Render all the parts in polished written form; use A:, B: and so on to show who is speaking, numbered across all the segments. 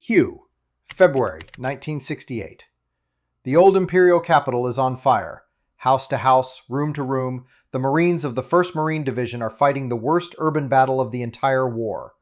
A: Hugh, February 1968. The old imperial capital is on fire. House to house, room to room, the Marines of the 1st Marine Division are fighting the worst urban battle of the entire war.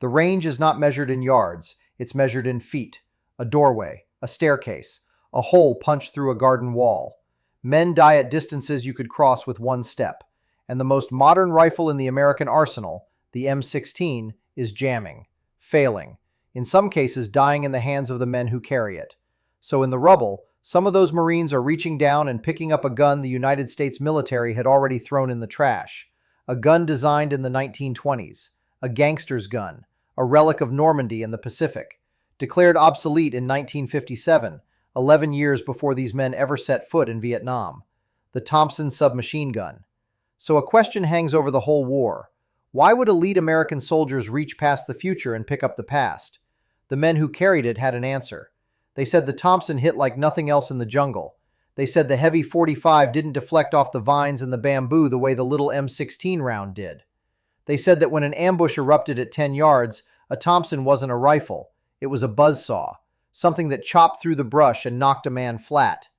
A: The range is not measured in yards, it's measured in feet. A doorway, a staircase, a hole punched through a garden wall. Men die at distances you could cross with one step. And the most modern rifle in the American arsenal, the M16, is jamming, failing, in some cases dying in the hands of the men who carry it. So in the rubble, some of those Marines are reaching down and picking up a gun the United States military had already thrown in the trash. A gun designed in the 1920s, a gangster's gun, a relic of Normandy in the Pacific, declared obsolete in 1957, 11 years before these men ever set foot in Vietnam. The Thompson Submachine Gun. So a question hangs over the whole war. Why would elite American soldiers reach past the future and pick up the past? The men who carried it had an answer. They said the Thompson hit like nothing else in the jungle. They said the heavy .45 didn't deflect off the vines and the bamboo the way the little M16 round did. They said that when an ambush erupted at 10 yards, a Thompson wasn't a rifle. It was a buzzsaw, something that chopped through the brush and knocked a man flat.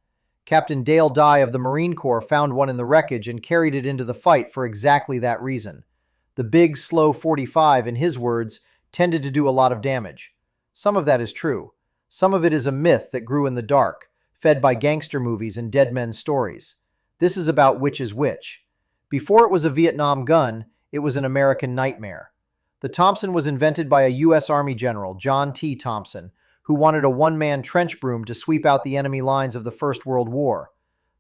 A: Captain Dale Dye of the Marine Corps found one in the wreckage and carried it into the fight for exactly that reason. The big, slow .45, in his words, tended to do a lot of damage. Some of that is true. Some of it is a myth that grew in the dark, fed by gangster movies and dead men's stories. This is about which is which. Before it was a Vietnam gun, it was an American nightmare. The Thompson was invented by a U.S. Army general, John T. Thompson, who wanted a one-man trench broom to sweep out the enemy lines of the First World War.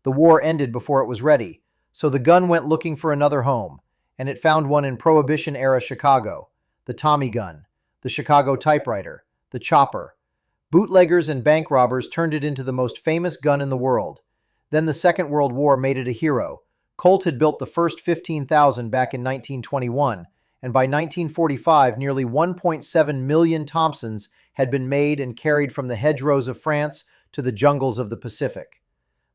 A: The war ended before it was ready, so the gun went looking for another home, and it found one in Prohibition-era Chicago, the Tommy gun, the Chicago typewriter, the chopper. Bootleggers and bank robbers turned it into the most famous gun in the world. Then the Second World War made it a hero. Colt had built the first 15,000 back in 1921, and by 1945 nearly 1.7 million Thompsons had been made and carried from the hedgerows of France to the jungles of the Pacific.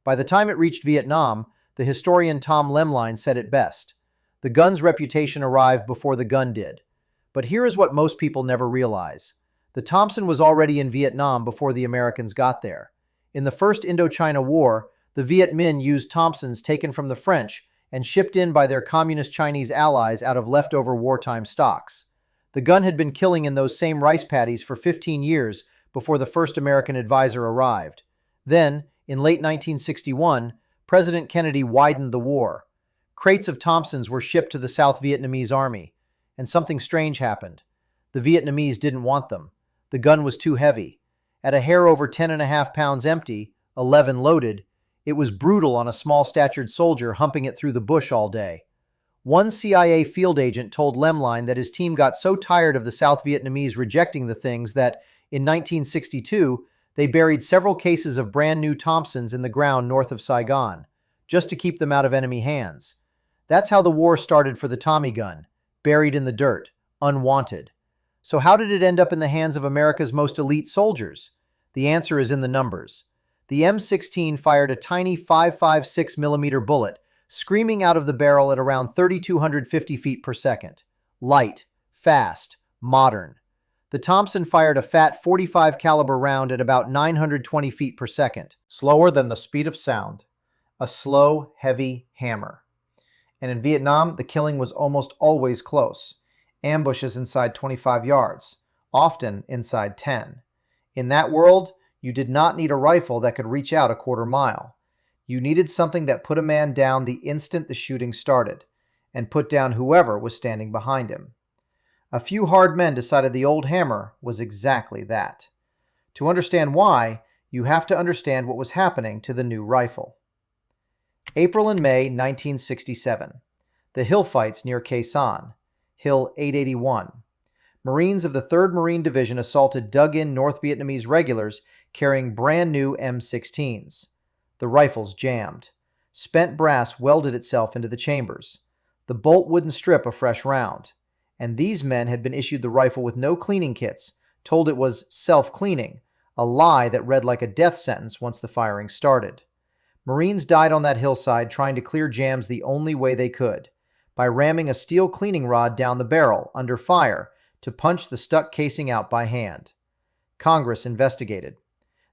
A: By the time it reached Vietnam, the historian Tom Lemline said it best. The gun's reputation arrived before the gun did. But here is what most people never realize. The Thompson was already in Vietnam before the Americans got there. In the First Indochina War, the Viet Minh used Thompsons taken from the French and shipped in by their communist Chinese allies out of leftover wartime stocks. The gun had been killing in those same rice paddies for 15 years before the first American advisor arrived. Then, in late 1961, President Kennedy widened the war. Crates of Thompsons were shipped to the South Vietnamese army, and something strange happened. The Vietnamese didn't want them. The gun was too heavy. At a hair over 10.5 pounds empty, 11 loaded, it was brutal on a small-statured soldier humping it through the bush all day. One CIA field agent told Lemline that his team got so tired of the South Vietnamese rejecting the things that, in 1962, they buried several cases of brand-new Thompsons in the ground north of Saigon, just to keep them out of enemy hands. That's how the war started for the Tommy gun, buried in the dirt, unwanted. So how did it end up in the hands of America's most elite soldiers? The answer is in the numbers. The M16 fired a tiny 5.56mm bullet, screaming out of the barrel at around 3,250 feet per second. Light, fast, modern. The Thompson fired a fat .45 caliber round at about 920 feet per second, slower than the speed of sound. A slow, heavy hammer. And in Vietnam, the killing was almost always close. Ambushes inside 25 yards, often inside 10. In that world, you did not need a rifle that could reach out a quarter mile. You needed something that put a man down the instant the shooting started, and put down whoever was standing behind him. A few hard men decided the old hammer was exactly that. To understand why, you have to understand what was happening to the new rifle. April and May 1967. The hill fights near Khe Sanh. Hill 881. Marines of the 3rd Marine Division assaulted dug-in North Vietnamese regulars carrying brand new M16s. The rifles jammed. Spent brass welded itself into the chambers. The bolt wouldn't strip a fresh round. And these men had been issued the rifle with no cleaning kits, told it was self-cleaning, a lie that read like a death sentence once the firing started. Marines died on that hillside trying to clear jams the only way they could, by ramming a steel cleaning rod down the barrel, under fire, to punch the stuck casing out by hand. Congress investigated.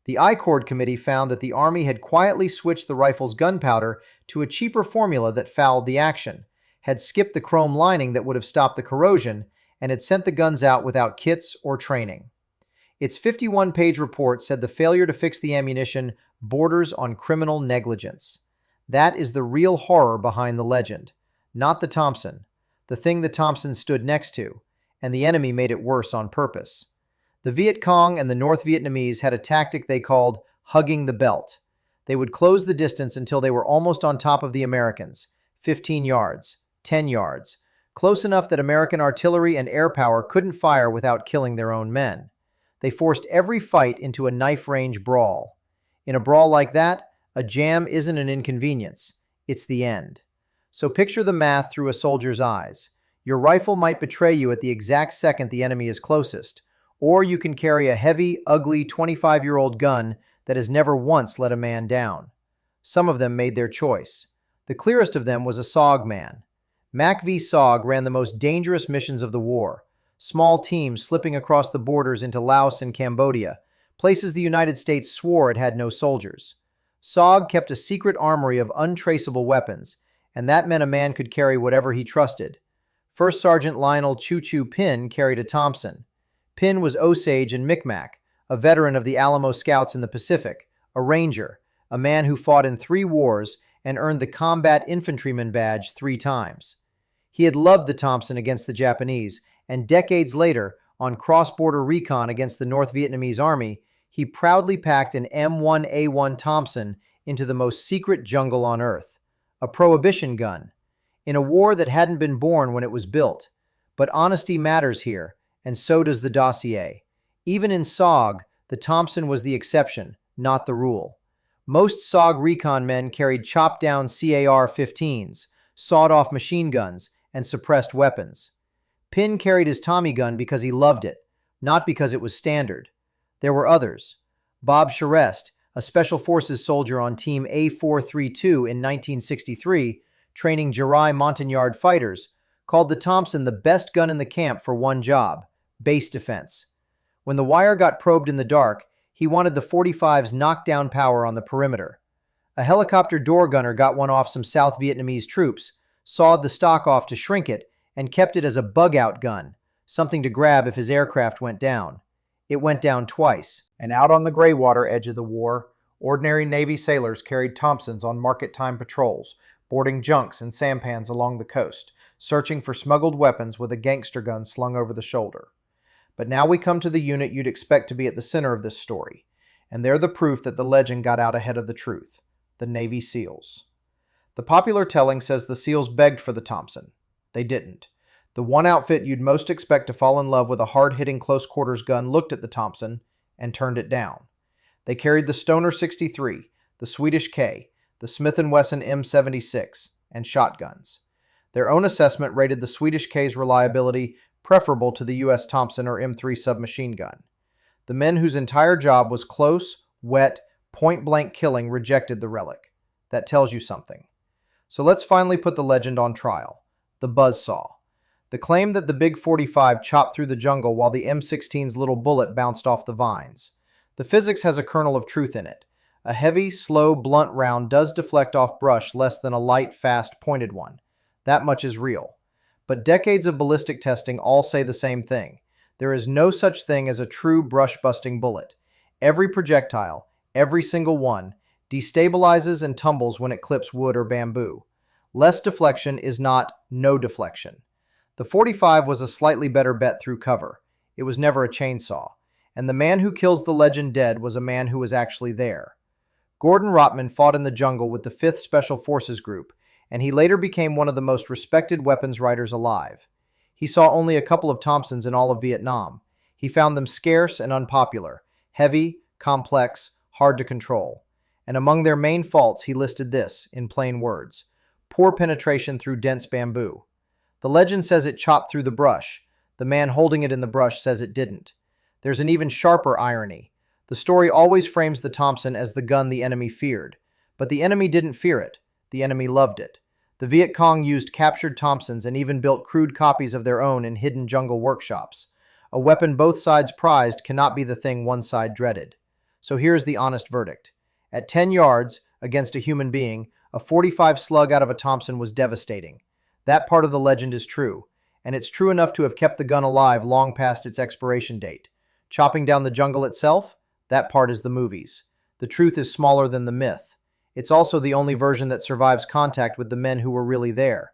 A: The I-Cord Committee found that the Army had quietly switched the rifle's gunpowder to a cheaper formula that fouled the action, had skipped the chrome lining that would have stopped the corrosion, and had sent the guns out without kits or training. Its 51-page report said the failure to fix the ammunition borders on criminal negligence. That is the real horror behind the legend, not the Thompson, the thing the Thompson stood next to, and the enemy made it worse on purpose. The Viet Cong and the North Vietnamese had a tactic they called hugging the belt. They would close the distance until they were almost on top of the Americans, 15 yards, 10 yards, close enough that American artillery and air power couldn't fire without killing their own men. They forced every fight into a knife-range brawl. In a brawl like that, a jam isn't an inconvenience, it's the end. So picture the math through a soldier's eyes. Your rifle might betray you at the exact second the enemy is closest, or you can carry a heavy, ugly 25-year-old gun that has never once let a man down. Some of them made their choice. The clearest of them was a SOG man. MACV-SOG ran the most dangerous missions of the war, small teams slipping across the borders into Laos and Cambodia, places the United States swore it had no soldiers. SOG kept a secret armory of untraceable weapons, and that meant a man could carry whatever he trusted. First Sergeant Lionel Choo Choo Pin carried a Thompson. Pin was Osage and Micmac, a veteran of the Alamo Scouts in the Pacific, a ranger, a man who fought in 3 wars and earned the Combat Infantryman badge 3 times. He had loved the Thompson against the Japanese, and decades later, on cross-border recon against the North Vietnamese Army, he proudly packed an M1A1 Thompson into the most secret jungle on Earth, a prohibition gun, in a war that hadn't been born when it was built. But honesty matters here, and so does the dossier. Even in SOG, the Thompson was the exception, not the rule. Most SOG recon men carried chopped-down CAR-15s, sawed-off machine guns, and suppressed weapons. Pin carried his Tommy gun because he loved it, not because it was standard. There were others. Bob Charest, a Special Forces soldier on Team A432 in 1963, training Jirai Montagnard fighters, called the Thompson the best gun in the camp for one job: base defense. When the wire got probed in the dark, he wanted the 45's knockdown power on the perimeter. A helicopter door gunner got one off some South Vietnamese troops, sawed the stock off to shrink it, and kept it as a bug-out gun, something to grab if his aircraft went down. It went down twice. And out on the graywater edge of the war, ordinary Navy sailors carried Thompsons on market-time patrols, boarding junks and sampans along the coast, searching for smuggled weapons with a gangster gun slung over the shoulder. But now we come to the unit you'd expect to be at the center of this story, and they're the proof that the legend got out ahead of the truth: the Navy SEALs. The popular telling says the SEALs begged for the Thompson. They didn't. The one outfit you'd most expect to fall in love with a hard-hitting close-quarters gun looked at the Thompson and turned it down. They carried the Stoner 63, the Swedish K, the Smith & Wesson M76, and shotguns. Their own assessment rated the Swedish K's reliability preferable to the U.S. Thompson or M3 submachine gun. The men whose entire job was close, wet, point-blank killing rejected the relic. That tells you something. So let's finally put the legend on trial: the buzzsaw. The claim that the Big 45 chopped through the jungle while the M16's little bullet bounced off the vines. The physics has a kernel of truth in it. A heavy, slow, blunt round does deflect off brush less than a light, fast, pointed one. That much is real. But decades of ballistic testing all say the same thing. There is no such thing as a true brush-busting bullet. Every projectile, every single one, destabilizes and tumbles when it clips wood or bamboo. Less deflection is not no deflection. The 45 was a slightly better bet through cover. It was never a chainsaw. And the man who kills the legend dead was a man who was actually there. Gordon Rotman fought in the jungle with the 5th Special Forces Group, and he later became one of the most respected weapons writers alive. He saw only a couple of Thompsons in all of Vietnam. He found them scarce and unpopular, heavy, complex, hard to control. And among their main faults, he listed this, in plain words: poor penetration through dense bamboo. The legend says it chopped through the brush. The man holding it in the brush says it didn't. There's an even sharper irony. The story always frames the Thompson as the gun the enemy feared. But the enemy didn't fear it. The enemy loved it. The Viet Cong used captured Thompsons and even built crude copies of their own in hidden jungle workshops. A weapon both sides prized cannot be the thing one side dreaded. So here's the honest verdict. At 10 yards, against a human being, a 45 slug out of a Thompson was devastating. That part of the legend is true, and it's true enough to have kept the gun alive long past its expiration date. Chopping down the jungle itself? That part is the movies. The truth is smaller than the myth. It's also the only version that survives contact with the men who were really there.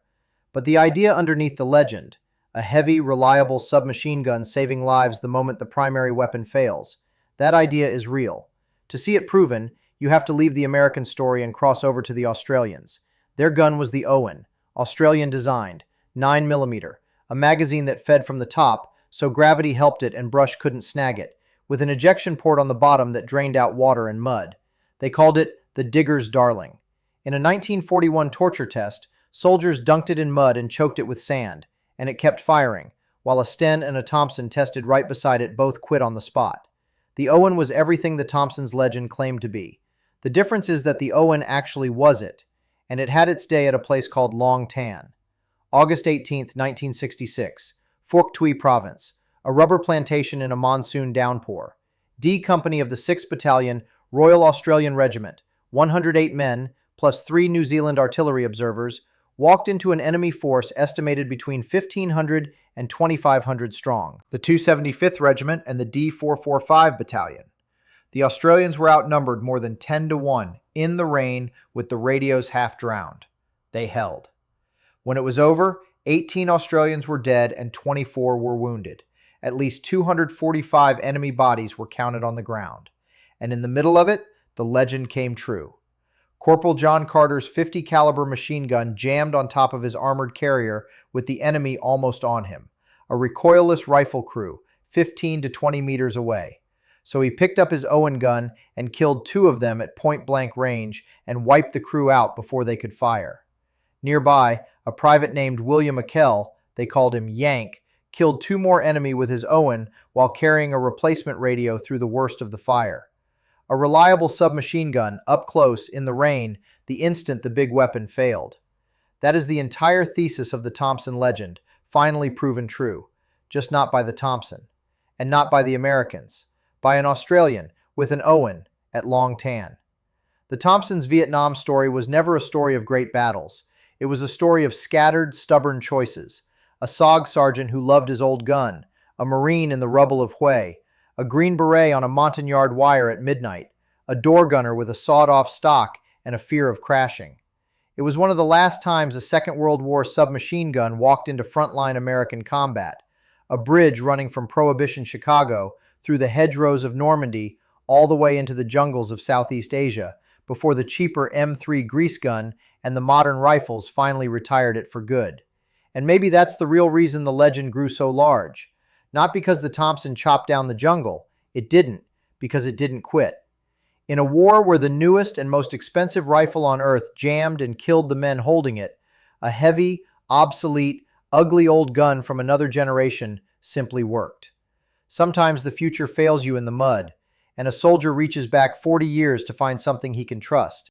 A: But the idea underneath the legend, a heavy, reliable submachine gun saving lives the moment the primary weapon fails, that idea is real. To see it proven, you have to leave the American story and cross over to the Australians. Their gun was the Owen, Australian-designed, 9mm, a magazine that fed from the top, so gravity helped it and brush couldn't snag it, with an ejection port on the bottom that drained out water and mud. They called it the Digger's Darling. In a 1941 torture test, soldiers dunked it in mud and choked it with sand, and it kept firing, while a Sten and a Thompson tested right beside it both quit on the spot. The Owen was everything the Thompson's legend claimed to be. The difference is that the Owen actually was it, and it had its day at a place called Long Tan. August 18, 1966, Phuoc Tuy Province, a rubber plantation in a monsoon downpour. D Company of the 6th Battalion, Royal Australian Regiment, 108 men, plus 3 New Zealand artillery observers, walked into an enemy force estimated between 1,500 and 2,500 strong, the 275th Regiment and the D445 Battalion. The Australians were outnumbered more than 10-1, in the rain, with the radios half drowned. They held. When it was over, 18 Australians were dead and 24 were wounded. At least 245 enemy bodies were counted on the ground. And in the middle of it, the legend came true. Corporal John Carter's 50 caliber machine gun jammed on top of his armored carrier with the enemy almost on him. A recoilless rifle crew, 15 to 20 meters away. So he picked up his Owen gun and killed 2 of them at point-blank range and wiped the crew out before they could fire. Nearby, a private named William McKell, they called him Yank, killed 2 more enemy with his Owen while carrying a replacement radio through the worst of the fire. A reliable submachine gun, up close, in the rain, the instant the big weapon failed. That is the entire thesis of the Thompson legend, finally proven true. Just not by the Thompson. And not by the Americans. By an Australian, with an Owen, at Long Tan. The Thompson's Vietnam story was never a story of great battles. It was a story of scattered, stubborn choices. A SOG sergeant who loved his old gun, a Marine in the rubble of Hue, a Green Beret on a Montagnard wire at midnight, a door gunner with a sawed-off stock and a fear of crashing. It was one of the last times a Second World War submachine gun walked into frontline American combat, a bridge running from Prohibition Chicago through the hedgerows of Normandy all the way into the jungles of Southeast Asia, before the cheaper M3 grease gun and the modern rifles finally retired it for good. And maybe that's the real reason the legend grew so large. Not because the Thompson chopped down the jungle. It didn't, because it didn't quit. In a war where the newest and most expensive rifle on earth jammed and killed the men holding it, a heavy, obsolete, ugly old gun from another generation simply worked. Sometimes the future fails you in the mud, and a soldier reaches back 40 years to find something he can trust.